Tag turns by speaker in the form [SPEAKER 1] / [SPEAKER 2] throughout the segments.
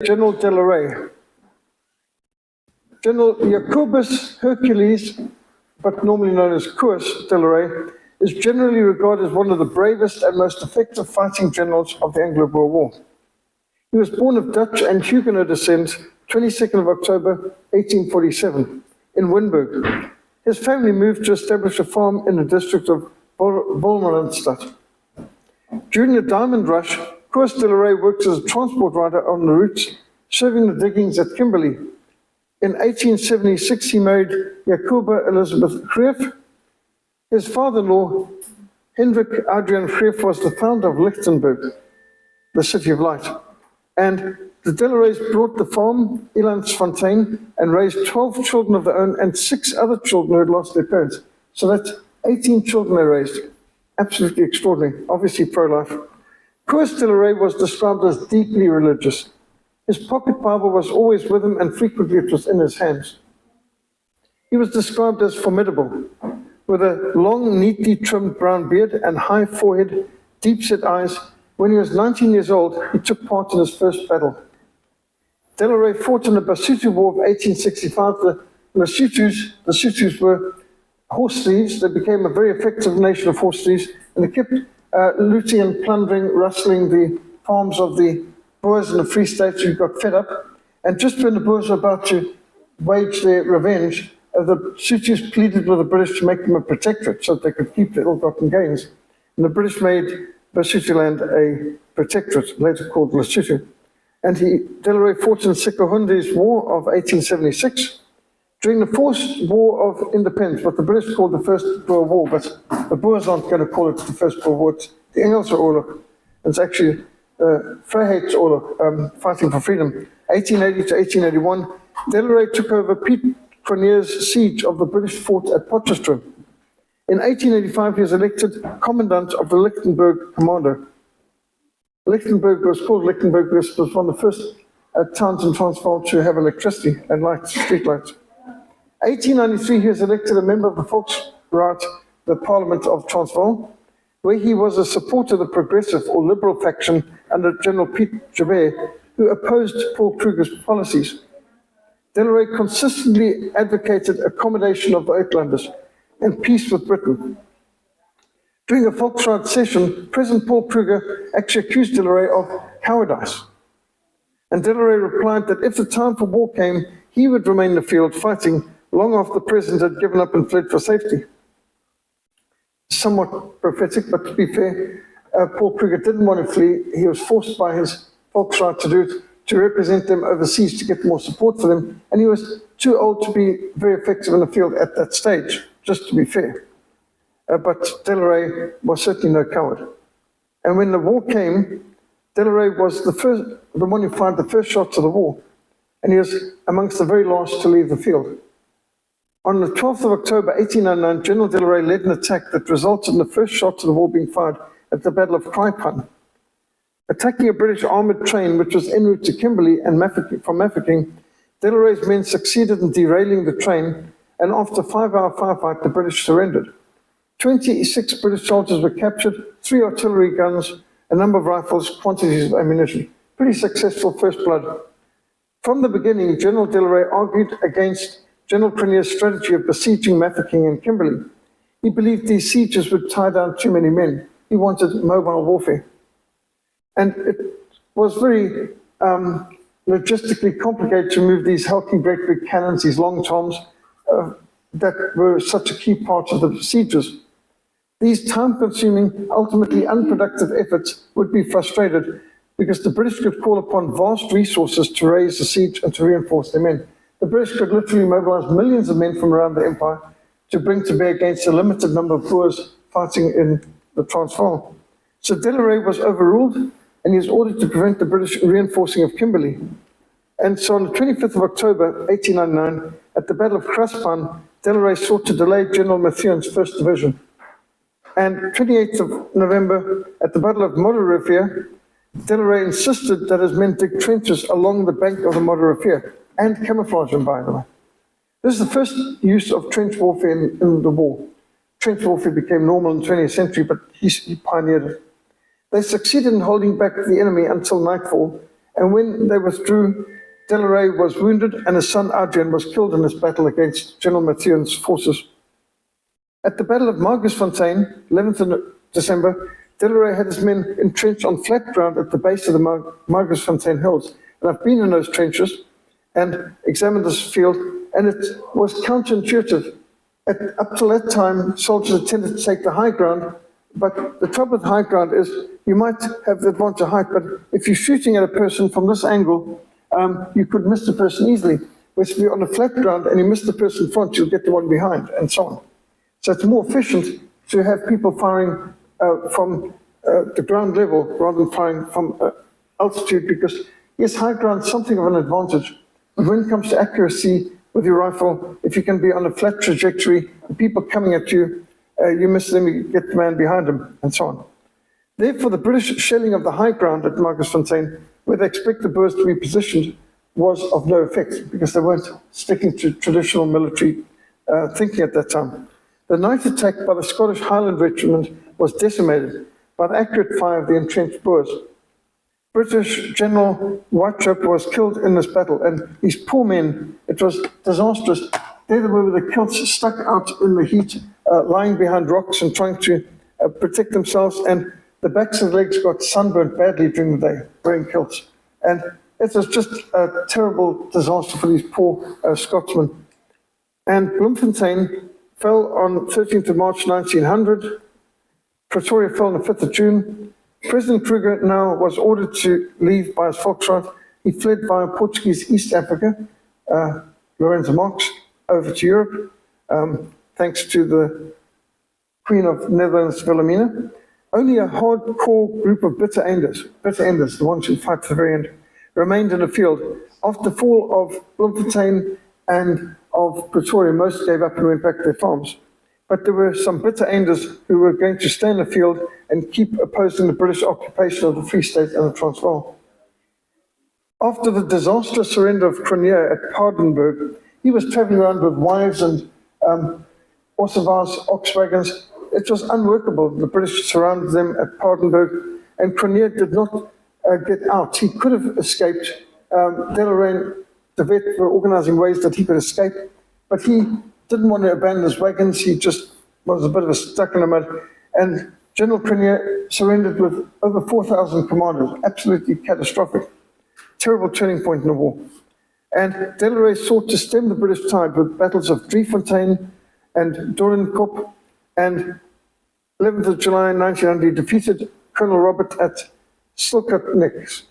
[SPEAKER 1] General de la Rey. General Jacobus Hercules, but normally known as Koos de la Rey, is generally regarded as one of the bravest and most effective fighting generals of the Anglo-Boer War. He was born of Dutch and Huguenot descent, 22nd of October, 1847, in Winburg. His family moved to establish a farm in the district of Wolmaranstad. During the Diamond Rush, Koos de la Rey worked as a transport rider on the routes, serving the diggings at Kimberley. In 1876, he married Jacoba Elizabeth Greef. His father-in-law, Hendrik Adrian Greef, was the founder of Lichtenburg, the City of Light. And the de la Reys brought the farm, Elandsfontein, and raised 12 children of their own and 6 other children who had lost their parents. So that's 18 children they raised. Absolutely extraordinary, obviously pro-life. Koos de la Rey was described as deeply religious. His pocket Bible was always with him and frequently it was in his hands. He was described as formidable, with a long, neatly trimmed brown beard and high forehead, deep-set eyes. When he was 19 years old, he took part in his first battle. De la Rey fought in the Basutu War of 1865. The Sutus were horse thieves. They became a very effective nation of horse thieves, and they kept looting and plundering, rustling the farms of the Boers in the Free State who got fed up. And just when the Boers were about to wage their revenge, the Sutus pleaded with the British to make them a protectorate so that they could keep their ill-gotten gains. And the British made Basutoland a protectorate, later called Lesotho. And de la Rey fought in Sekahunde's War of 1876. During the First War of Independence, what the British called the First Boer War, but the Boers aren't going to call it the First Boer War. It's the Engelse Oorlog. It's actually Vryheidsoorlog, fighting for freedom. 1880 to 1881, de la Rey took over Piet Cronje's siege of the British fort at Potchefstroom. In 1885, he was elected commandant of the Lichtenburg Commando. Lichtenburg was called Lichtenburg because it was one of the first towns in Transvaal to have electricity and lights, street lights. 1893, he was elected a member of the Volksraad, the Parliament of Transvaal, where he was a supporter of the progressive or liberal faction under General Piet Joubert, who opposed Paul Kruger's policies. De la Rey consistently advocated accommodation of the Uitlanders and peace with Britain. During a Volksraad session, President Paul Kruger actually accused de la Rey of cowardice. And de la Rey replied that if the time for war came, he would remain in the field fighting long after the president had given up and fled for safety. Somewhat prophetic, but to be fair, Paul Kruger didn't want to flee. He was forced by his Volksraad to do it, to represent them overseas to get more support for them, and he was too old to be very effective in the field at that stage, just to be fair. But de la Rey was certainly no coward. And when the war came, de la Rey was the one who fired the first shots of the war, and he was amongst the very last to leave the field. On the 12th of October 1809, General de la Rey led an attack that resulted in the first shots of the war being fired at the Battle of Kraipan. Attacking a British armoured train which was en route to Kimberley and from Mafeking, de la Rey's men succeeded in derailing the train, and after a 5-hour firefight, the British surrendered. 26 British soldiers were captured, 3 artillery guns, a number of rifles, quantities of ammunition. Pretty successful first blood. From the beginning, General de la Rey argued against General Cronje's strategy of besieging Mafeking and Kimberley. He believed these sieges would tie down too many men. He wanted mobile warfare. And it was very logistically complicated to move these hulking great big cannons, these long toms, that were such a key part of the sieges. These time-consuming, ultimately unproductive efforts would be frustrated because the British could call upon vast resources to raise the siege and to reinforce their men. The British could literally mobilize millions of men from around the empire to bring to bear against a limited number of Boers fighting in the Transvaal. So de la Rey was overruled, and he was ordered to prevent the British reinforcing of Kimberley. And so on the 25th of October, 1899, at the Battle of Kraipan, de la Rey sought to delay General Methuen 1st Division. And 28th of November, at the Battle of Modderrivier, de la Rey insisted that his men dig trenches along the bank of the Modderrivier, and camouflage them, by the way. This is the first use of trench warfare in the war. Trench warfare became normal in the 20th century, but he pioneered it. They succeeded in holding back the enemy until nightfall, and when they withdrew, Delaray was wounded and his son Adrian was killed in this battle against General Methuen forces. At the Battle of Margersfontein, 11th of December, Delaray had his men entrenched on flat ground at the base of the Margersfontein hills. And I've been in those trenches and examined this field, and it was counterintuitive. Up till that time, soldiers tended to take the high ground, but the trouble with high ground is you might have the advantage of height, but if you're shooting at a person from this angle, you could miss the person easily. Whereas if you're on a flat ground and you miss the person in front, you'll get the one behind, and so on. So it's more efficient to have people firing from the ground level rather than firing from altitude, because yes, high ground is something of an advantage. But when it comes to accuracy with your rifle, if you can be on a flat trajectory, the people coming at you, you miss them, you get the man behind them, and so on. Therefore, the British shelling of the high ground at Margersfontein, where they expect the Boers to be positioned, was of no effect, because they weren't sticking to traditional military thinking at that time. The night attack by the Scottish Highland Regiment was decimated by the accurate fire of the entrenched Boers. British General Whitetrap was killed in this battle, and these poor men, it was disastrous. There they were with the kilts stuck out in the heat, lying behind rocks and trying to protect themselves, and the backs of the legs got sunburnt badly during the day, wearing kilts. And it was just a terrible disaster for these poor Scotsmen. And Bloemfontein fell on 13th of March 1900. Pretoria fell on the 5th of June. President Kruger now was ordered to leave by his Volksraad. He fled via Portuguese East Africa, Lorenzo Marx, over to Europe, thanks to the Queen of Netherlands, Wilhelmina. Only a hardcore group of bitter enders, the ones who fight to the very end, remained in the field. After the fall of Bloemfontein and of Pretoria, most gave up and went back to their farms. But there were some bitter enders who were going to stay in the field and keep opposing the British occupation of the Free State and the Transvaal. After the disastrous surrender of Cronje at Paardenburg, he was traveling around with wives and Ossevars, ox wagons. It was unworkable. The British surrounded them at Paardenburg, and Cronje did not get out. He could have escaped. Delaray and de Wet were organizing ways that he could escape, but he didn't want to abandon his wagons. He just was a bit of a stuck in the mud. And General Cronje surrendered with over 4,000 commanders. Absolutely catastrophic. Terrible turning point in the war. And Delaray sought to stem the British tide with battles of Driefontein and Doornkop. And 11th of July 1900, he defeated Colonel Robert at Silkatniks.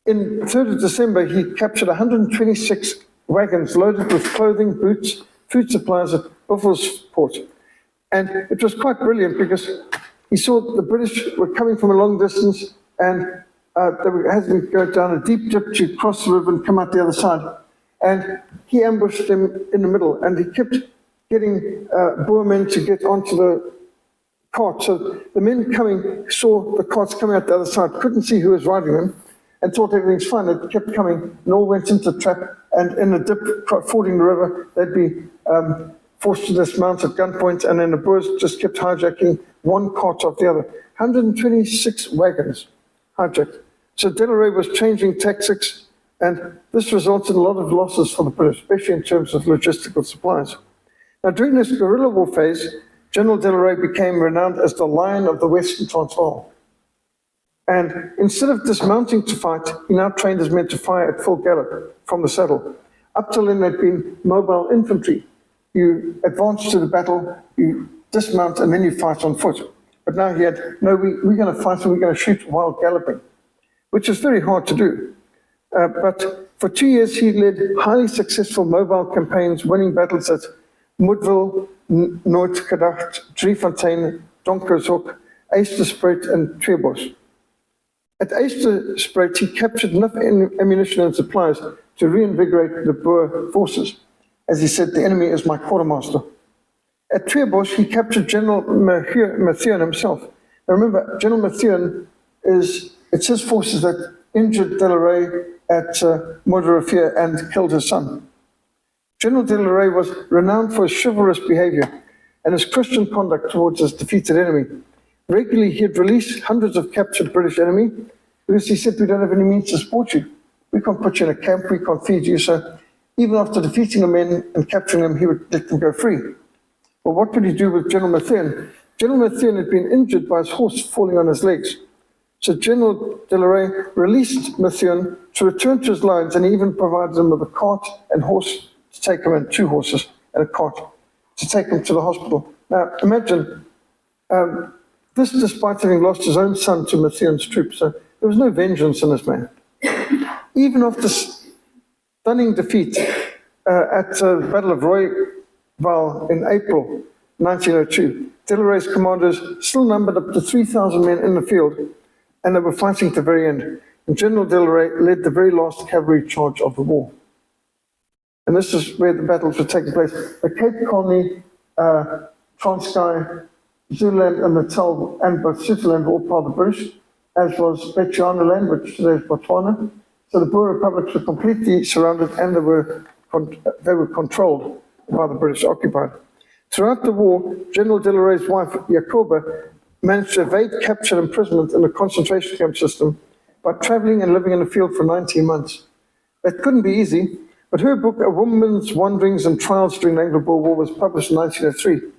[SPEAKER 1] In 3rd of December, he captured 126 wagons loaded with clothing, boots, food supplies at Buffelspoort. And it was quite brilliant because he saw the British were coming from a long distance, and they were having to go down a deep dip to cross the river and come out the other side. And he ambushed them in the middle, and he kept getting Boer men to get onto the cart. So the men coming saw the carts coming out the other side, couldn't see who was riding them, and thought everything's fine. It kept coming, and all went into the trap, and in a dip fording the river, they'd be forced to dismount at gunpoint, and then the Boers just kept hijacking one cart after the other. 126 wagons hijacked. So Delaray was changing tactics, and this resulted in a lot of losses for the British, especially in terms of logistical supplies. Now, during this guerrilla war phase, General Delaray became renowned as the Lion of the Western Transvaal. And instead of dismounting to fight, he now trained his men to fire at full gallop from the saddle. Up till then, they'd been mobile infantry. You advance to the battle, you dismount, and then you fight on foot. But now he had, no, we're going to fight and we're going to shoot while galloping, which is very hard to do. But for 2 years, he led highly successful mobile campaigns, winning battles at Moedwil, Nooitgedacht, Driefontein, Donkershoek, Eysterspruit, and Tweebosch. At Eysterspruit, he captured enough ammunition and supplies to reinvigorate the Boer forces. As he said, the enemy is my quartermaster. At Tweebosch, he captured General Methuen himself. Now remember, General Methuen it's his forces that injured Delaray at Modderrivier and killed his son. General Delaray was renowned for his chivalrous behavior and his Christian conduct towards his defeated enemy. Regularly, he'd release hundreds of captured British enemy because he said, we don't have any means to support you. We can't put you in a camp, we can't feed you. So even after defeating the men and capturing them, he would let them go free. Well, what would he do with General Methuen? General Methuen had been injured by his horse falling on his legs. So General de la Rey released Methuen to return to his lines, and he even provided him with a cart and horse to take him, and 2 horses and a cart to take him to the hospital. Now, imagine this despite having lost his own son to Methuen's troops. So there was no vengeance in this man. Even after stunning defeat at the Battle of Royval in April 1902, de la Rey's commanders still numbered up to 3,000 men in the field, and they were fighting to the very end. And General de la Rey led the very last cavalry charge of the war. And this is where the battles were taking place. The Cape Colony, Transkei, Zululand, and Natal, and both Switzerland were all part of the British, as was Bechuanaland, which today is Botswana. So the Boer republics were completely surrounded, and they were controlled by the British occupied. Throughout the war, General de la Rey's wife, Jacoba, managed to evade capture and imprisonment in a concentration camp system by traveling and living in the field for 19 months. That couldn't be easy, but her book, A Woman's Wanderings and Trials During the Anglo-Boer War, was published in 1903.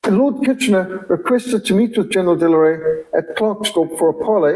[SPEAKER 1] And Lord Kitchener requested to meet with General de la Rey at Klerksdorp for a parley,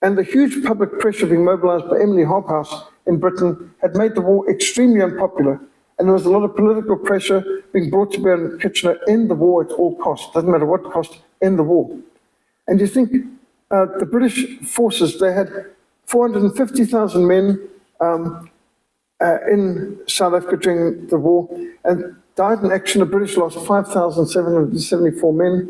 [SPEAKER 1] and the huge public pressure being mobilized by Emily Hobhouse in Britain had made the war extremely unpopular, and there was a lot of political pressure being brought to bear on Kitchener in the war at all costs. Doesn't matter what cost, in the war. And you think the British forces, they had 450,000 men in South Africa during the war, and died in action. The British lost 5,774 men.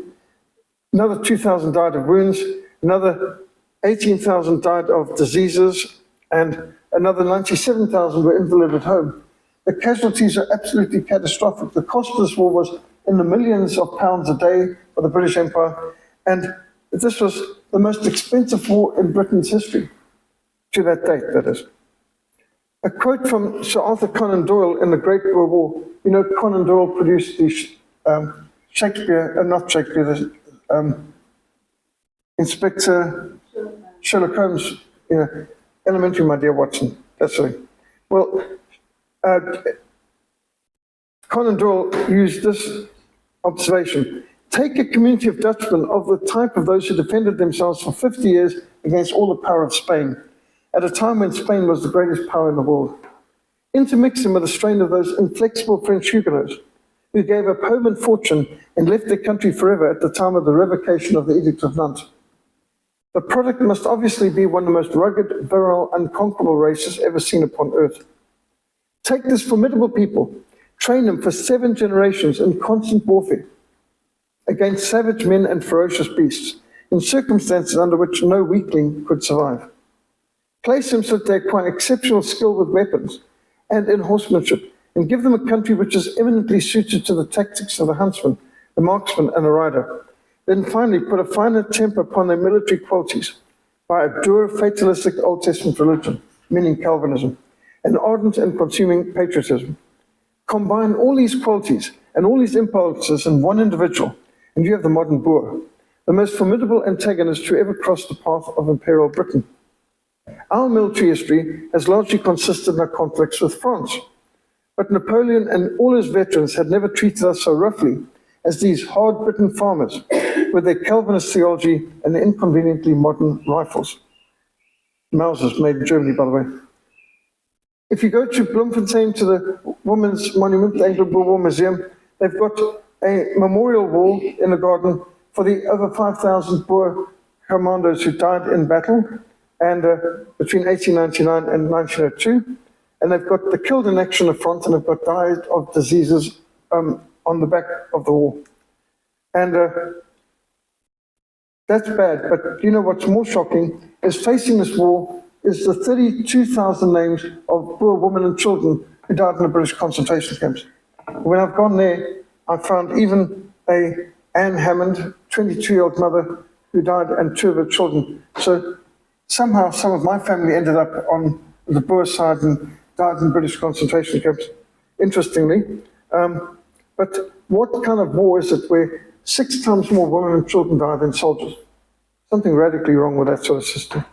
[SPEAKER 1] Another 2,000 died of wounds. Another 18,000 died of diseases, and another 97,000 were invalided home. The casualties are absolutely catastrophic. The cost of this war was in the millions of pounds a day for the British Empire, and this was the most expensive war in Britain's history, to that date, that is. A quote from Sir Arthur Conan Doyle in the Great Boer War. You know, Conan Doyle produced the Inspector Sherlock Holmes, you know, Elementary, my dear Watson, that's the thing. Well, Conan Doyle used this observation. Take a community of Dutchmen of the type of those who defended themselves for 50 years against all the power of Spain, at a time when Spain was the greatest power in the world. Intermix them with the strain of those inflexible French Huguenots who gave up home and fortune and left their country forever at the time of the revocation of the Edict of Nantes. The product must obviously be one of the most rugged, virile, unconquerable races ever seen upon earth. Take this formidable people, train them for 7 generations in constant warfare against savage men and ferocious beasts, in circumstances under which no weakling could survive. Place them so that they acquire exceptional skill with weapons and in horsemanship, and give them a country which is eminently suited to the tactics of the huntsman, the marksman, and the rider. Then finally put a finer temper upon their military qualities by a dour, fatalistic Old Testament religion, meaning Calvinism, an ardent and consuming patriotism. Combine all these qualities and all these impulses in one individual, and you have the modern Boer, the most formidable antagonist who ever crossed the path of imperial Britain. Our military history has largely consisted in our conflicts with France, but Napoleon and all his veterans had never treated us so roughly as these hard-bitten farmers with their Calvinist theology and their inconveniently modern rifles. Mausers, made in Germany, by the way. If you go to Bloemfontein to the Women's Monument, the Anglo-Boer War Museum, they've got a memorial wall in the garden for the over 5,000 Boer commandos who died in battle and between 1899 and 1902. And they've got the killed in action in the front, and they've got died of diseases on the back of the wall. And that's bad, but you know what's more shocking is facing this war is the 32,000 names of Boer women and children who died in the British concentration camps. When I've gone there, I found even a Anne Hammond, 22-year-old mother, who died, and 2 of her children. So somehow some of my family ended up on the Boer side and died in British concentration camps, interestingly. But what kind of war is it where 6 times more women and children die than soldiers? Something radically wrong with that sort of system.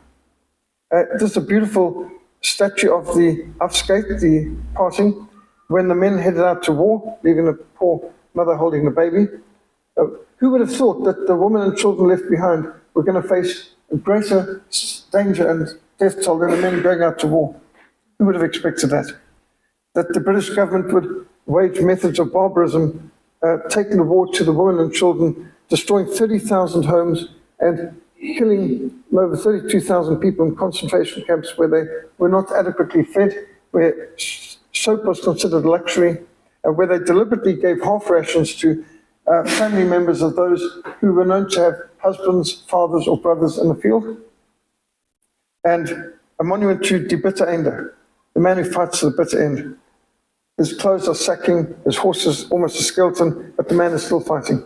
[SPEAKER 1] Just a beautiful statue of the afskate, the passing, when the men headed out to war, leaving a poor mother holding the baby. Who would have thought that the women and children left behind were going to face a greater danger and death toll than the men going out to war? Who would have expected that? That the British government would wage methods of barbarism, taking the war to the women and children, destroying 30,000 homes and killing over 32,000 people in concentration camps where they were not adequately fed, where soap was considered a luxury, and where they deliberately gave half rations to family members of those who were known to have husbands, fathers, or brothers in the field. And a monument to Die Bitter Einde, the man who fights to the bitter end. His clothes are sacking, his horse is almost a skeleton, but the man is still fighting.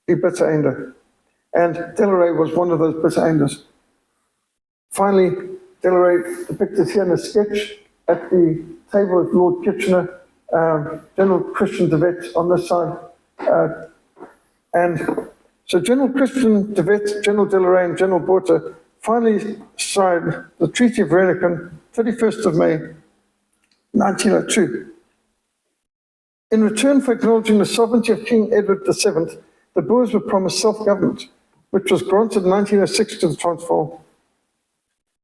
[SPEAKER 1] Die Bitter Einde. And Delarey was one of those bitter enders. Finally, Delarey depicted here in a sketch at the table with Lord Kitchener, General Christian de Wet on this side. And so General Christian de Wet, General Delarey, and General Botha finally signed the Treaty of Reneken, 31st of May, 1902. In return for acknowledging the sovereignty of King Edward VII, the Boers were promised self-government, which was granted in 1906 to the Transvaal,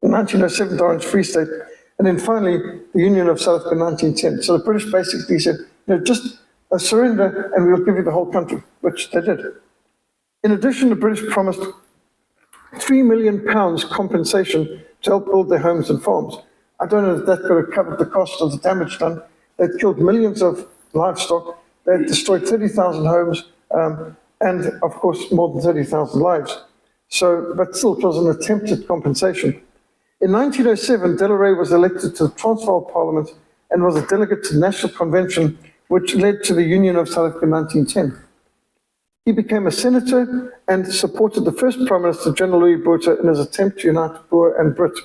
[SPEAKER 1] in 1907 to Orange Free State, and then finally the Union of South Africa in 1910. So the British basically said, just surrender and we'll give you the whole country, which they did. In addition, the British promised £3 million compensation to help build their homes and farms. I don't know if that could have covered the cost of the damage done. They'd killed millions of livestock, they'd destroyed 30,000 homes, and of course more than 30,000 lives. So, but still it was an attempt at compensation. In 1907, Delarey was elected to the Transvaal Parliament and was a delegate to the National Convention, which led to the Union of South Africa in 1910. He became a senator and supported the first Prime Minister, General Louis Botha, in his attempt to unite Boer and Brit.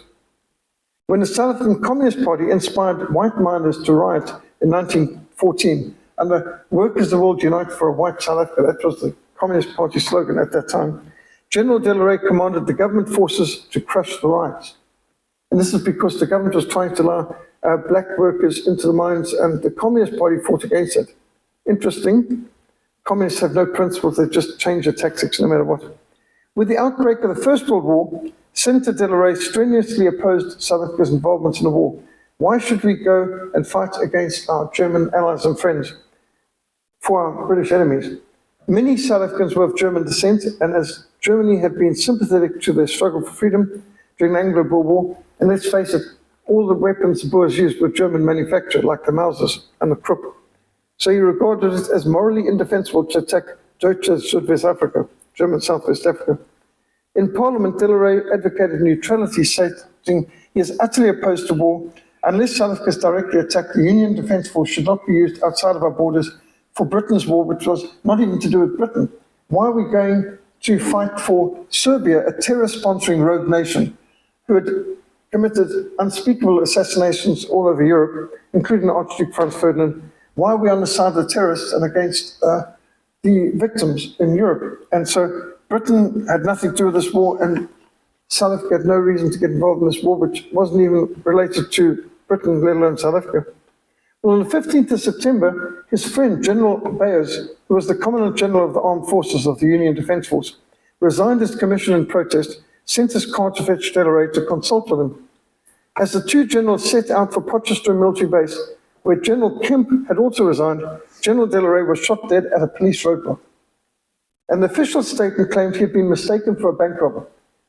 [SPEAKER 1] When the South African Communist Party inspired white miners to riot in 1914, and the workers of the world unite for a white South Africa, that was the Communist Party slogan at that time, General Delarey commanded the government forces to crush the riots. And this is because the government was trying to allow black workers into the mines, and the Communist Party fought against it. Interesting. Communists have no principles, they just change their tactics no matter what. With the outbreak of the First World War, Senator Delarey strenuously opposed South Africa's involvement in the war. Why should we go and fight against our German allies and friends for our British enemies? Many South Africans were of German descent, and as Germany had been sympathetic to their struggle for freedom during the Anglo-Boer War, and let's face it, all the weapons the Boers used were German manufactured, like the Mausers and the Krupp. So he regarded it as morally indefensible to attack Deutsche Südwestafrika, German Southwest Africa. In Parliament, Delarey advocated neutrality, stating he is utterly opposed to war. Unless South Africa is directly attacked, the Union Defence Force should not be used outside of our borders for Britain's war, which was not even to do with Britain. Why are we going to fight for Serbia, a terror-sponsoring rogue nation, who had committed unspeakable assassinations all over Europe, including Archduke Franz Ferdinand? Why are we on the side of the terrorists and against the victims in Europe? And so Britain had nothing to do with this war, and South Africa had no reason to get involved in this war, which wasn't even related to Britain, let alone South Africa. Well, on the 15th of September, his friend, General Beyers, who was the Commandant General of the Armed Forces of the Union Defence Force, resigned his commission in protest, sent his car to fetch Delarey to consult with him. As the two generals set out for Potchefstroom military base, where General Kemp had also resigned, General Delarey was shot dead at a police roadblock. And the official statement claimed he had been mistaken for a bank robber.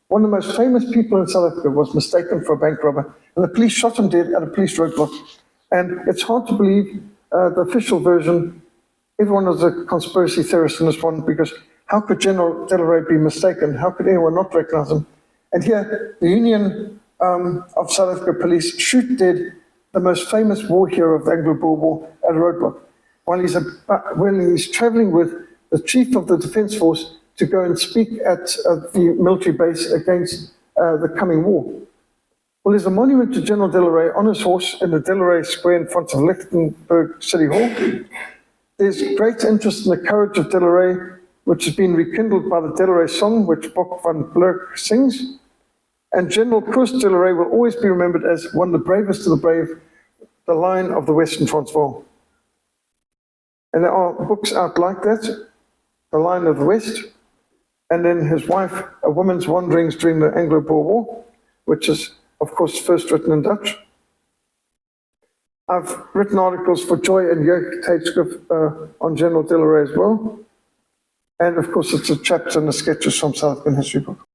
[SPEAKER 1] One of the most famous people in South Africa was mistaken for a bank robber, and the police shot him dead at a police roadblock. And it's hard to believe the official version. Everyone was a conspiracy theorist in this one, because how could General Delarey be mistaken? How could anyone not recognize him? And here, the Union of South Africa Police shoot dead the most famous war hero of the Anglo-Boer War at a roadblock, while he's traveling with the chief of the Defence Force to go and speak at the military base against the coming war. Well, there's a monument to General Delarey on his horse in the Delarey Square in front of Lichtenburg City Hall. There's great interest in the courage of Delarey, which has been rekindled by the Delarey song, which Bok van Blerk sings. And General Koos de la Rey will always be remembered as one of the bravest of the brave, the Lion of the Western Transvaal. And there are books out like that, The Lion of the West, and then his wife, A Woman's Wanderings During the Anglo-Boer War, which is, of course, first written in Dutch. I've written articles for Joy and Jörg Tydskrif on General de la Rey as well. And of course, it's a chapter and the sketches from South African History book.